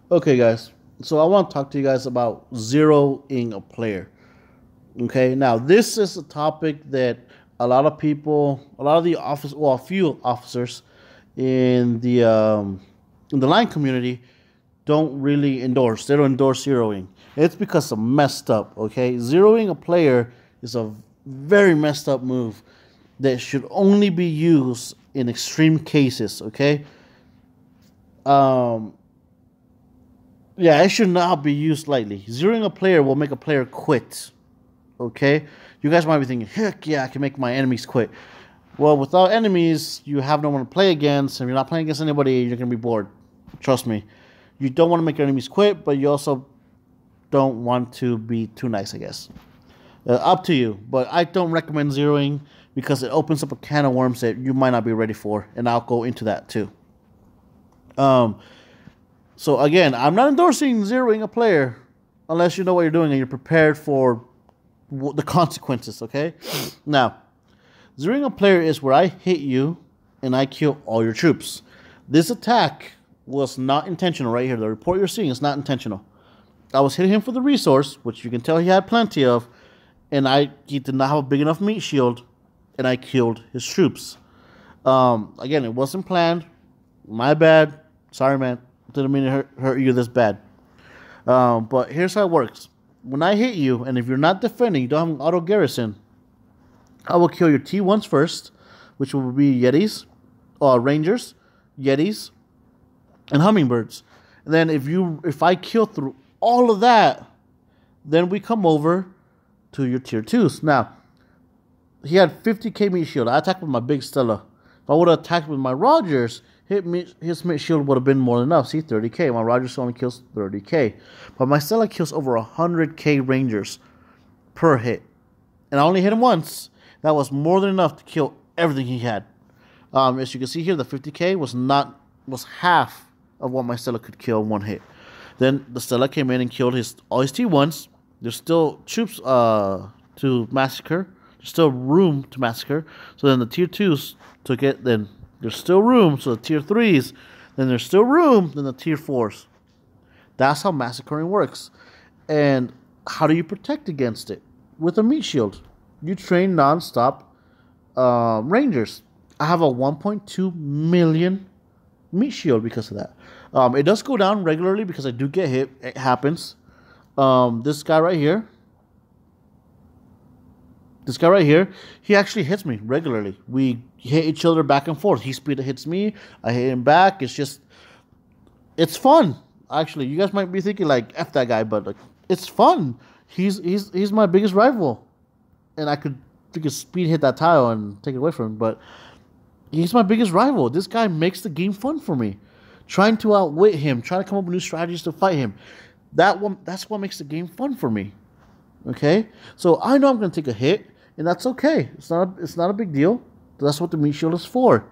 Okay, guys. So I want to talk to you guys about zeroing a player. Okay, now this is a topic that a lot of people, a lot of the office, well, a few officers in the line community don't really endorse. They don't endorse zeroing. It's because it's messed up. Okay, zeroing a player is a very messed up move that should only be used in extreme cases. Okay, um, yeah, it should not be used lightly. Zeroing a player will make a player quit. Okay, you guys might be thinking, heck yeah, I can make my enemies quit. Well, without enemies, you have no one to play against. If you're not playing against anybody, you're gonna be bored. Trust me. You don't want to make your enemies quit, but you also don't want to be too nice, I guess. Up to you, but I don't recommend zeroing because it opens up a can of worms that you might not be ready for, and I'll go into that too. Um, so again, I'm not endorsing zeroing a player unless you know what you're doing and you're prepared for the consequences. Okay, now zeroing a player is where I hit you and I kill all your troops. This attack was not intentional right here. The report you're seeing is not intentional. I was hitting him for the resource, which you can tell he had plenty of, and he did not have a big enough meat shield, and I killed his troops. Again, it wasn't planned. My bad. Sorry, man. Didn't mean to hurt you this bad. But here's how it works. When I hit you, and if you're not defending, you don't have an auto garrison, I will kill your T1s first, which will be Yetis, Rangers, Yetis, and Hummingbirds. And then if I kill through all of that, then we come over to your tier 2s. Now, he had 50k meat shield. I attacked with my big Stella. If I would have attacked with my Rogers, his meat shield would have been more than enough. See, 30k. My Rogers only kills 30k. But my Stella kills over 100k Rangers per hit. And I only hit him once. That was more than enough to kill everything he had. As you can see here, the 50k was half of what my Stella could kill in one hit. Then the Stella came in and killed all his T1s. There's still troops to massacre. There's still room to massacre. So then the tier 2s took it. Then there's still room. So the tier 3s. Then there's still room. Then the tier 4s. That's how massacring works. And how do you protect against it? With a meat shield. You train non-stop Rangers. I have a 1.2 million meat shield because of that. It does go down regularly because I do get hit. It happens. This guy right here. He actually hits me regularly. We hit each other back and forth. He speed hits me. I hit him back. It's fun. Actually, you guys might be thinking like, F that guy, but like, it's fun. He's my biggest rival. And I could speed hit that tile and take it away from him, but he's my biggest rival. This guy makes the game fun for me. Trying to outwit him, trying to come up with new strategies to fight him. That's what makes the game fun for me. Okay? So I know I'm gonna take a hit, and that's okay. It's not a big deal. That's what the meat shield is for.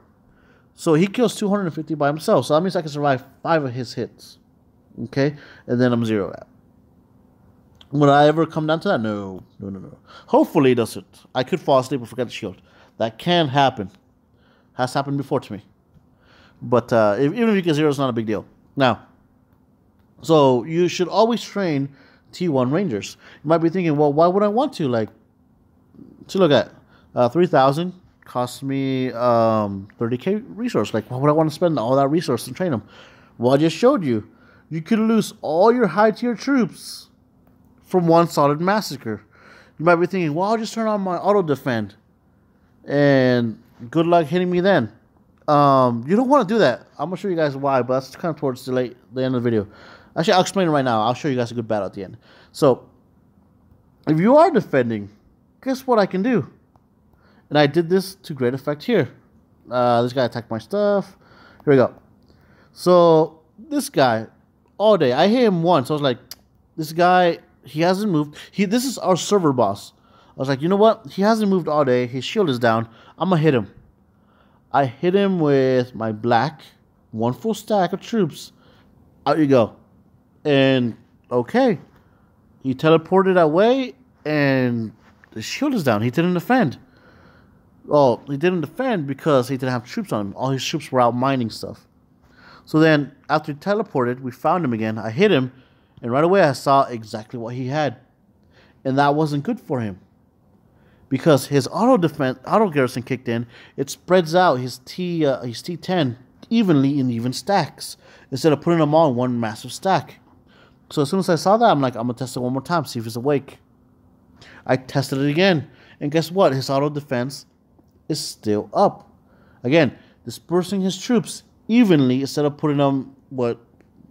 So he kills 250 by himself. So that means I can survive 5 of his hits. Okay? And then I'm 0 at. Would I ever come down to that? No. Hopefully it doesn't. I could fall asleep and forget the shield. That can happen. Has happened before to me. But even if you get 0, it's not a big deal. Now, so you should always train T1 Rangers. You might be thinking, well, why would I want to? Like, to look at 3,000 costs me 30k resource. Like, why would I want to spend all that resource and train them? Well, I just showed you. You could lose all your high tier troops from one solid massacre. You might be thinking, well, I'll just turn on my auto defend. And good luck hitting me then. You don't want to do that. I'm going to show you guys why, but that's kind of towards the end of the video. Actually, I'll explain it right now. I'll show you guys a good battle at the end. So, if you are defending, guess what I can do? And I did this to great effect here. This guy attacked my stuff. Here we go. So, this guy, all day, I hit him once. I was like, this guy, he hasn't moved. This is our server boss. I was like, you know what? He hasn't moved all day. His shield is down. I'm going to hit him. I hit him with my black, 1 full stack of troops. Out you go. And, okay. He teleported away, and the shield is down. He didn't defend. Oh, he didn't defend because he didn't have troops on him. All his troops were out mining stuff. So then, after he teleported, we found him again. I hit him, and right away I saw exactly what he had. And that wasn't good for him. Because his auto garrison kicked in, it spreads out his T10 evenly in even stacks, instead of putting them all in one massive stack. So as soon as I saw that, I'm like, I'm going to test it one more time, see if it's awake. I tested it again, and guess what? His auto defense is still up. Again, dispersing his troops evenly instead of putting them what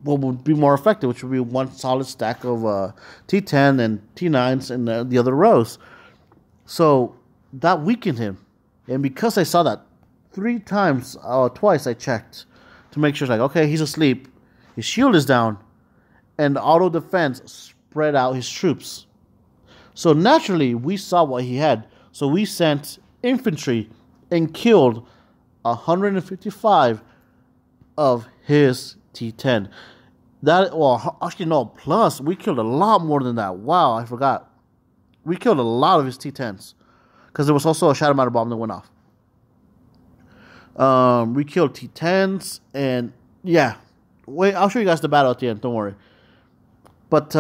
would be more effective, which would be one solid stack of T10 and T9s in the other rows. So that weakened him. And because I saw that twice I checked to make sure, like, okay, he's asleep, his shield is down, and auto defense spread out his troops. So naturally, we saw what he had. So we sent infantry and killed 155 of his T10. Plus we killed a lot more than that. Wow, I forgot. We killed a lot of his T10s because there was also a shadow matter bomb that went off. We killed T10s, and yeah, wait, I'll show you guys the battle at the end. Don't worry. But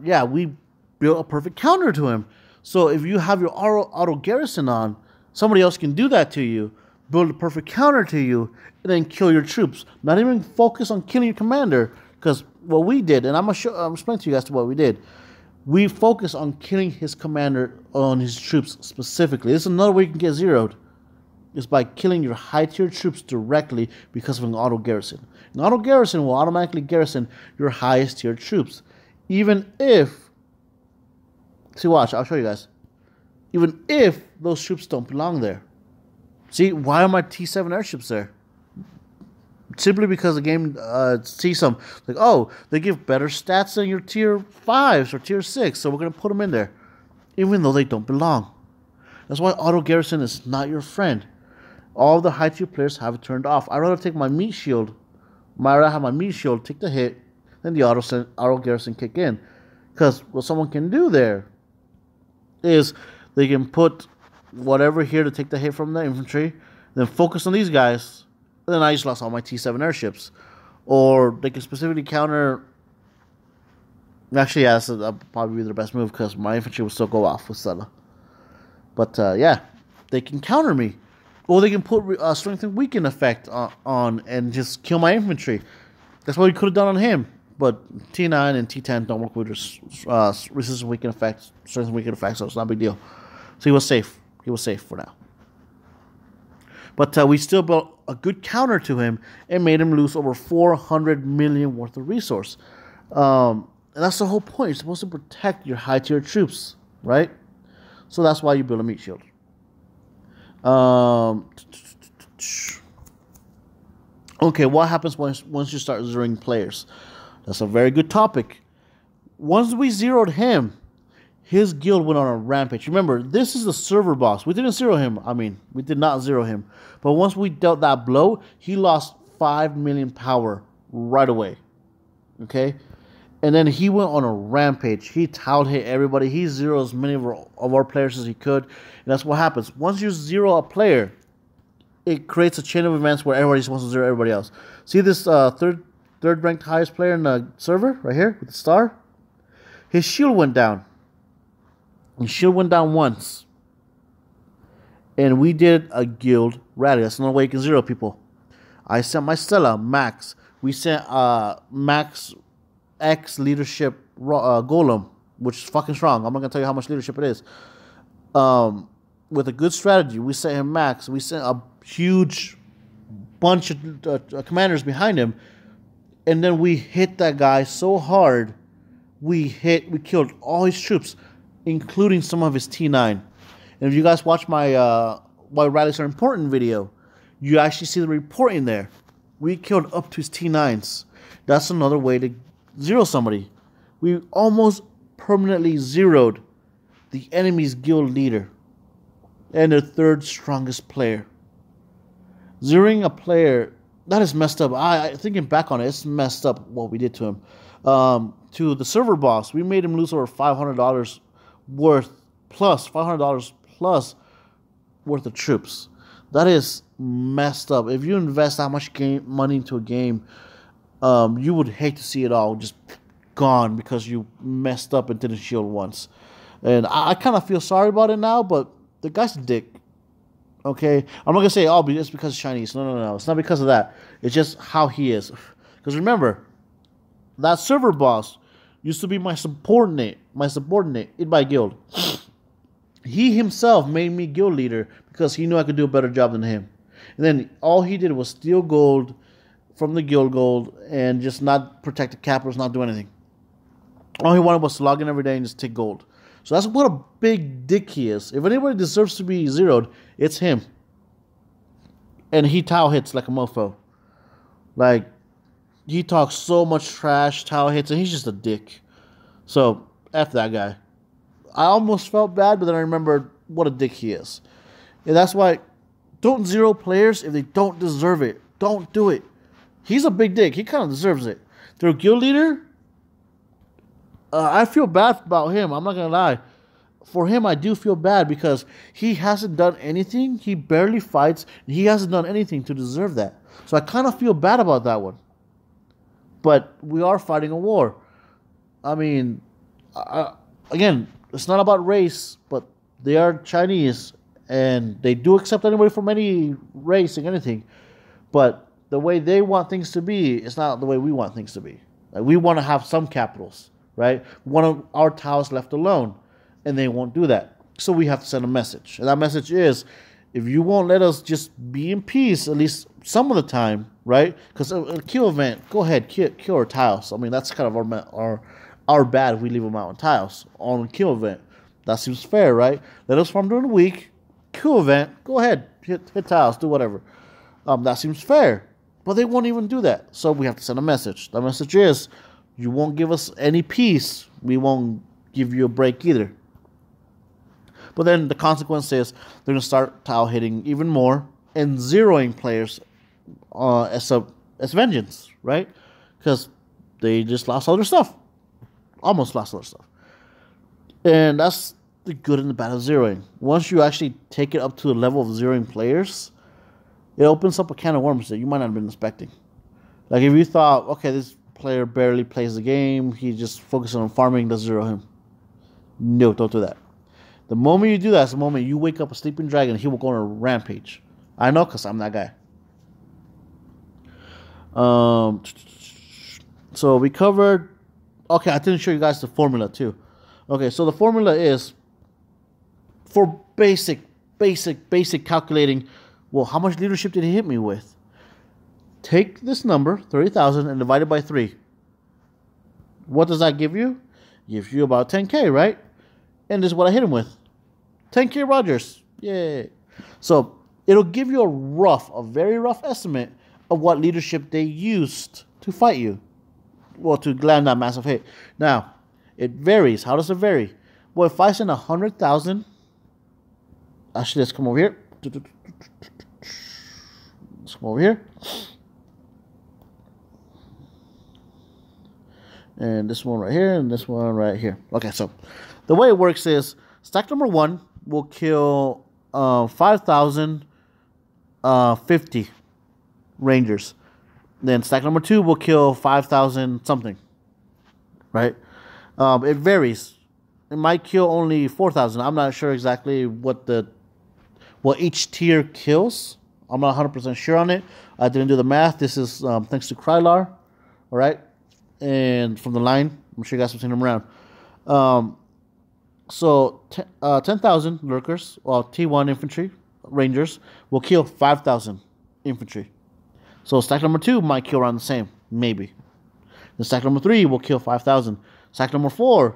yeah, we built a perfect counter to him. So if you have your auto garrison on, somebody else can do that to you, build a perfect counter to you, and then kill your troops. Not even focus on killing your commander, because what we did, and I'm explaining to you guys what we did. We focus on killing his commander on his troops specifically. This is another way you can get zeroed. It's by killing your high tier troops directly because of an auto garrison. An auto garrison will automatically garrison your highest tier troops. Even if, see, watch, I'll show you guys. Even if those troops don't belong there. See, why are my T7 airships there? Simply because the game sees some, like, oh, they give better stats than your tier 5s or tier 6, so we're going to put them in there. Even though they don't belong. That's why auto garrison is not your friend. All the high tier players have it turned off. I'd rather take my meat shield. I'd rather have my meat shield take the hit, then the auto garrison kick in. Because what someone can do there is they can put whatever here to take the hit from the infantry, then focus on these guys, and then I just lost all my T7 airships. Or they can specifically counter. Actually, yeah, that'd probably be their best move because my infantry will still go off with Stella. But yeah, they can counter me. Or they can put strength and weaken effect on and just kill my infantry. That's what we could have done on him. But T9 and T10 don't work with resistance weaken effect, strength and weaken effect, so it's not a big deal. So he was safe. He was safe for now. But we still built a good counter to him and made him lose over 400 million worth of resource. And that's the whole point. You're supposed to protect your high tier troops, right? So that's why you build a meat shield. Okay, what happens once you start zeroing players? That's a very good topic. Once we zeroed him, his guild went on a rampage. Remember, this is the server boss. We didn't zero him. I mean, we did not zero him. But once we dealt that blow, he lost 5 million power right away. Okay? And then he went on a rampage. He towel hit everybody. He zeroed as many of our players as he could. And that's what happens. Once you zero a player, it creates a chain of events where everybody wants to zero everybody else. See this third ranked highest player in the server right here with the star? His shield went down. His shield went down once. And we did a guild rally. That's another way you can zero people. I sent my Stella, Max. We sent Max X leadership golem, which is fucking strong. I'm not going to tell you how much leadership it is. With a good strategy, we sent him Max. We sent a huge bunch of commanders behind him. And then we hit that guy so hard, we killed all his troops, including some of his T9. And if you guys watch my Why Rallies Are Important video, you actually see the report in there. We killed up to his T9s. That's another way to zero somebody. We almost permanently zeroed the enemy's guild leader and their third strongest player. Zeroing a player, that is messed up. I thinking back on it, it's messed up what we did to him. To the server boss, we made him lose over $500 worth plus $500 plus worth of troops. That is messed up. If you invest that much money into a game, you would hate to see it all just gone because you messed up and didn't shield once. And I kind of feel sorry about it now, but the guy's a dick. Okay, I'm not gonna say it's because it's Chinese. No. It's not because of that. It's just how he is. Because remember, that server boss used to be my subordinate in my guild. He himself made me guild leader because he knew I could do a better job than him. And then all he did was steal gold from the guild gold and just not protect the capitals, not do anything. All he wanted was to log in every day and just take gold. So that's what a big dick he is. If anybody deserves to be zeroed, it's him. And he Tao hits like a mofo. Like, he talks so much trash, Tao hits, and he's just a dick. So, F that guy. I almost felt bad, but then I remembered what a dick he is. And that's why, don't zero players if they don't deserve it. Don't do it. He's a big dick. He kind of deserves it. Their guild leader, I feel bad about him. I'm not going to lie. For him, I do feel bad because he hasn't done anything. He barely fights. He hasn't done anything to deserve that. So I kind of feel bad about that one. But we are fighting a war. I mean, again, it's not about race, but they are Chinese. And they do accept anybody from any race and anything. But the way they want things to be is not the way we want things to be. Like, we want to have some capitals. Right? One of our towers left alone, and they won't do that. So we have to send a message. And that message is, if you won't let us just be in peace, at least some of the time, right? Because a kill event, go ahead, kill our tiles. I mean, that's kind of our bad if we leave them out on tiles on a kill event. That seems fair, right? Let us farm during the week, kill event, go ahead, hit tiles, do whatever. That seems fair. But they won't even do that. So we have to send a message. The message is, you won't give us any peace, we won't give you a break either. But then the consequence is they're going to start tile hitting even more and zeroing players as vengeance, right? Because they just lost all their stuff. Almost lost all their stuff. And that's the good and the bad of zeroing. Once you actually take it up to the level of zeroing players, it opens up a can of worms that you might not have been expecting. Like if you thought, okay, this player barely plays the game, he just focuses on farming, let's zero him. No, don't do that. The moment you do that is the moment you wake up a sleeping dragon, he will go on a rampage. I know, because I'm that guy. So we covered... Okay, I didn't show you guys the formula too. Okay, so the formula is for basic calculating, well, how much leadership did he hit me with? Take this number, 30,000, and divide it by 3. What does that give you? Gives you about 10K, right? And this is what I hit him with. 10K Rogers. Yay. So it'll give you a very rough estimate of what leadership they used to fight you. Well, to land that massive hit. Now, it varies. How does it vary? Well, if I send 100,000... Actually, let's come over here. Let's come over here. And this one right here, and this one right here. Okay, so the way it works is stack number 1 will kill 5,050 Rangers. Then stack number 2 will kill 5,000 something. Right? It varies. It might kill only 4,000. I'm not sure exactly what each tier kills. I'm not 100% sure on it. I didn't do the math. This is thanks to Krylar. All right? And from the line, I'm sure you guys have seen him around. So 10,000 lurkers, or T1 infantry, rangers, will kill 5,000 infantry. So stack number 2 might kill around the same, maybe. Then stack number 3 will kill 5,000. Stack number 4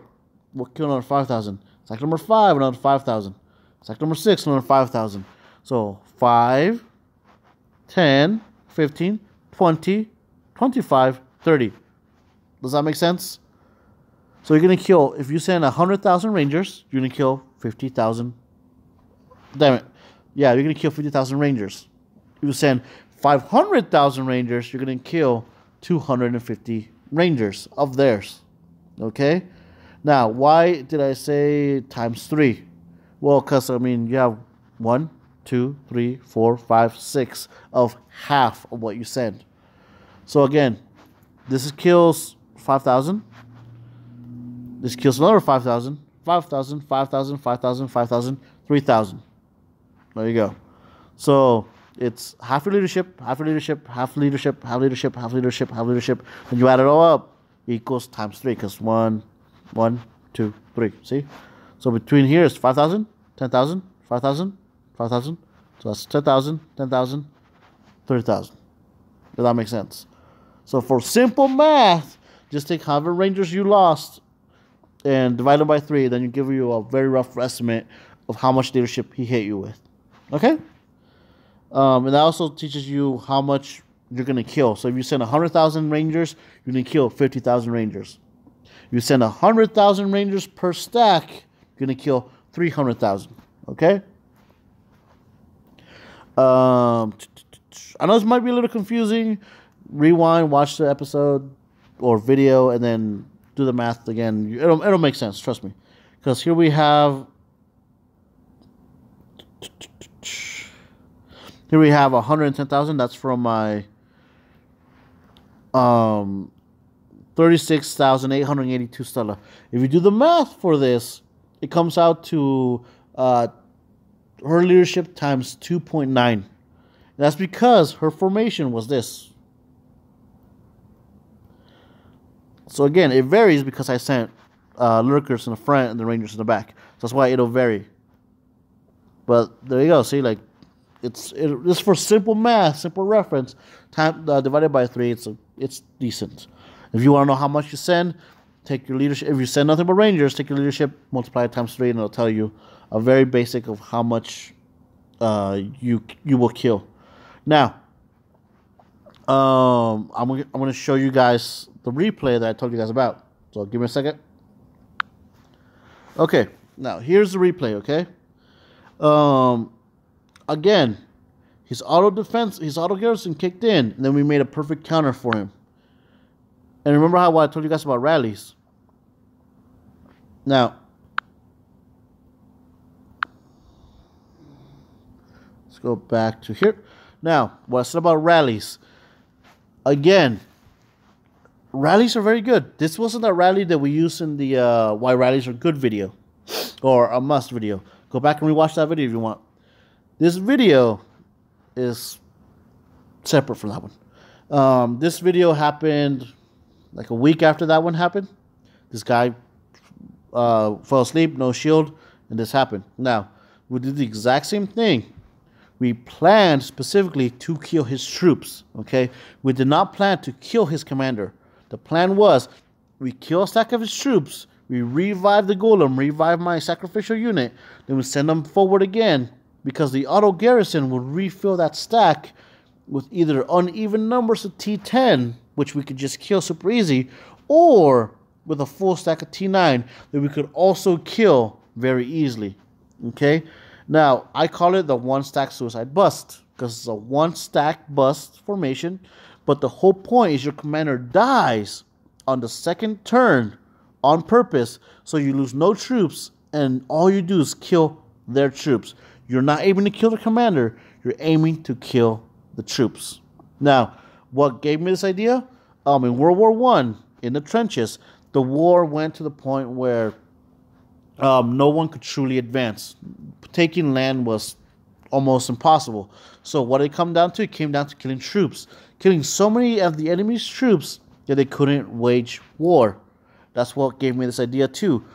will kill another 5,000. Stack number 5, another 5,000. Stack number 6, another 5,000. So 5, 10, 15, 20, 25, 30. Does that make sense? So you're going to kill, if you send 100,000 rangers, you're going to kill 50,000. Damn it. Yeah, you're going to kill 50,000 rangers. If you send 500,000 rangers, you're going to kill 250 rangers of theirs. Okay? Now, why did I say times 3? Well, because, I mean, you have 1, 2, 3, 4, 5, 6 of half of what you send. So again, This kills 5,000. This kills another 5,000. 5,000, 5,000, 5,000, 5,000, 3,000. There you go. So it's half your leadership, half your leadership, half leadership, half leadership, half leadership, half leadership. When you add it all up, equals times 3, because 1, 1, 2, 3. See? So between here is 5,000, 10,000, 5,000, 5,000. So that's 10,000, 10,000, 30,000. Does that make sense? So for simple math, just take however Rangers you lost and divide it by 3. Then you give you a very rough estimate of how much leadership he hit you with. Okay? And that also teaches you how much you're going to kill. So if you send 100,000 Rangers, you're going to kill 50,000 Rangers. If you send 100,000 Rangers per stack, you're going to kill 300,000. Okay? I know this might be a little confusing. Rewind, watch the episode or video, and then do the math again. It'll make sense, trust me. Because here we have 110,000. That's from my 36,882 Stella. If you do the math for this, it comes out to her leadership times 2.9. That's because her formation was this. So again, it varies because I sent lurkers in the front and the Rangers in the back. So that's why it'll vary. But there you go. See, like it's for simple math, simple reference. Time divided by 3, it's decent. If you want to know how much you send, take your leadership. If you send nothing but Rangers, take your leadership, multiply it times 3, and it'll tell you a very basic of how much you will kill. Now, I'm gonna show you guys the replay that I told you guys about. So give me a second. Okay, now here's the replay. Okay, again, his auto defense, his auto garrison kicked in, and then we made a perfect counter for him. And remember how I told you guys about rallies. Now, let's go back to here. Now, what I said about rallies. Again, rallies are very good. This wasn't a rally that we used in the why rallies are good video. Or a must video. Go back and rewatch that video if you want. This video is separate from that one. This video happened like a week after that one happened. This guy fell asleep, no shield, and this happened. Now, we did the exact same thing. We planned specifically to kill his troops, okay? We did not plan to kill his commander. The plan was, we kill a stack of his troops, we revive the golem, revive my sacrificial unit, then we send them forward again, because the auto garrison would refill that stack with either uneven numbers of T10, which we could just kill super easy, or with a full stack of T9 that we could also kill very easily, okay? Now, I call it the one-stack suicide bust because it's a one-stack bust formation, but the whole point is your commander dies on the second turn on purpose, so you lose no troops, and all you do is kill their troops. You're not aiming to kill the commander, you're aiming to kill the troops. Now, what gave me this idea? In World War I, in the trenches, the war went to the point where no one could truly advance. Taking land was almost impossible. So what it came down to? It came down to killing troops. Killing so many of the enemy's troops that they couldn't wage war. That's what gave me this idea too.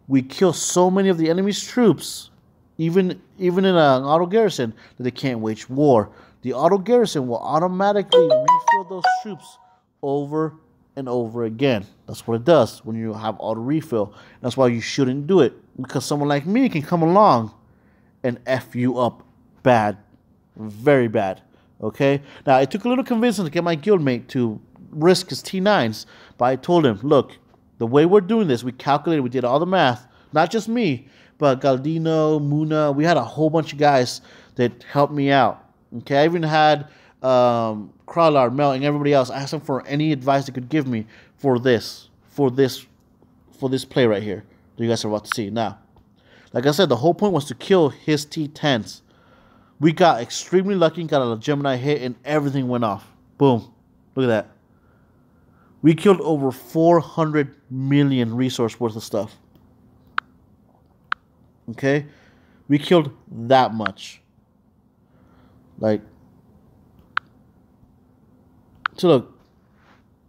We kill so many of the enemy's troops, even in an auto garrison, that they can't wage war. The auto garrison will automatically refill those troops over and over again. That's what it does when you have auto refill. That's why you shouldn't do it, because someone like me can come along and F you up bad. Very bad. Okay? Now, it took a little convincing to get my guildmate to risk his T9s, but I told him, look, the way we're doing this, we calculated, we did all the math. Not just me, but Galdino, Muna, we had a whole bunch of guys that helped me out. Okay? I even had Krallar, Mel, and everybody else. I asked them for any advice they could give me for this play right here that you guys are about to see. Now, like I said, the whole point was to kill his T10s. We got extremely lucky, got a Gemini hit, and everything went off. Boom. Look at that. We killed over 400 million resource worth of stuff. Okay? We killed that much. Like, so look,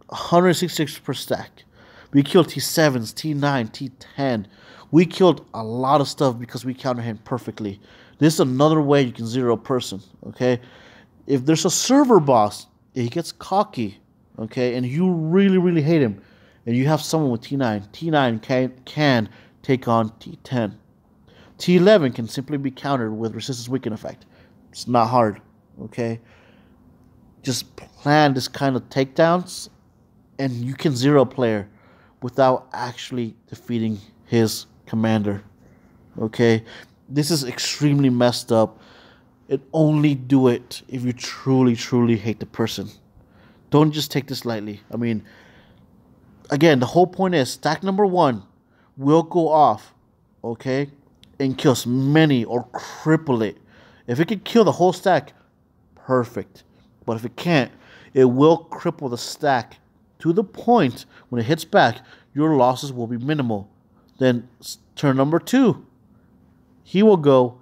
166 per stack. We killed T7s, T9, T10. We killed a lot of stuff because we counter him perfectly. This is another way you can zero a person, okay? If there's a server boss, he gets cocky, okay, and you really, really hate him, and you have someone with T9, T9 can take on T10. T11 can simply be countered with resistance weaken effect. It's not hard, okay? Just plan this kind of takedowns, and you can zero a player without actually defeating his commander, okay? This is extremely messed up. And only do it if you truly, truly hate the person. Don't just take this lightly. I mean, again, the whole point is stack number 1 will go off, okay, and kill as many or cripple it. If it can kill the whole stack, perfect. But if it can't, it will cripple the stack to the point when it hits back, your losses will be minimal. Then turn number 2, he will go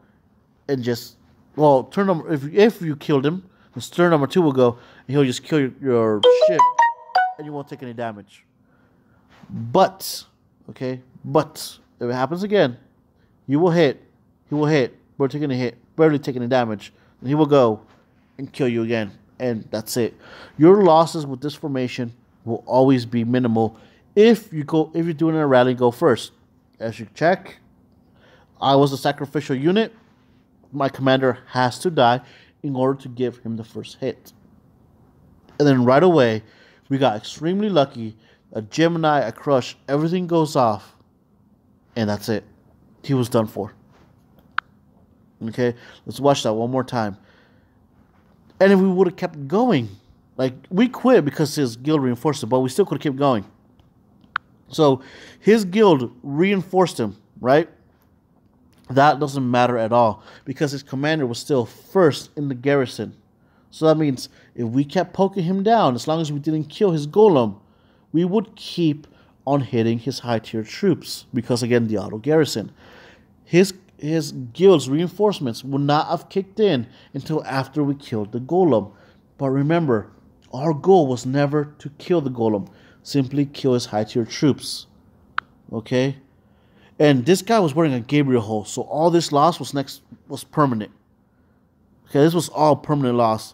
and just, well, turn number, if you killed him, then turn number 2 will go and he'll just kill your ship and you won't take any damage. But, okay, but if it happens again, you will hit, he will hit, barely taking a hit, barely taking a damage, and he will go and kill you again, and that's it. Your losses with this formation will always be minimal if you're doing a rally, go first. As you check, I was a sacrificial unit. My commander has to die in order to give him the first hit. And then right away, we got extremely lucky. A Gemini, a Crush, everything goes off. And that's it. He was done for. Okay, let's watch that one more time. And if we would have kept going, like, we quit because his guild reinforced it, but we still could have kept going. So his guild reinforced him, right? That doesn't matter at all because his commander was still first in the garrison. So that means if we kept poking him down, as long as we didn't kill his golem, we would keep on hitting his high tier troops because, again, the auto garrison. His guild's reinforcements would not have kicked in until after we killed the golem. But remember, our goal was never to kill the golem, simply kill his high tier troops. Okay? And this guy was wearing a Gabriel hole, so all this loss was permanent. Okay, this was all permanent loss.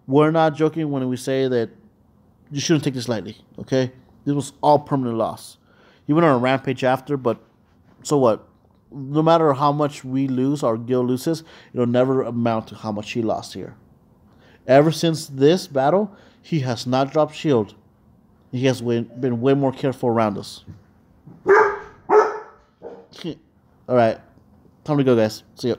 We're not joking when we say that you shouldn't take this lightly. Okay, this was all permanent loss. He went on a rampage after, but so what? No matter how much we lose, our guild loses, it'll never amount to how much he lost here. Ever since this battle, he has not dropped shield. He has been way more careful around us. Alright, time to go, guys. See ya.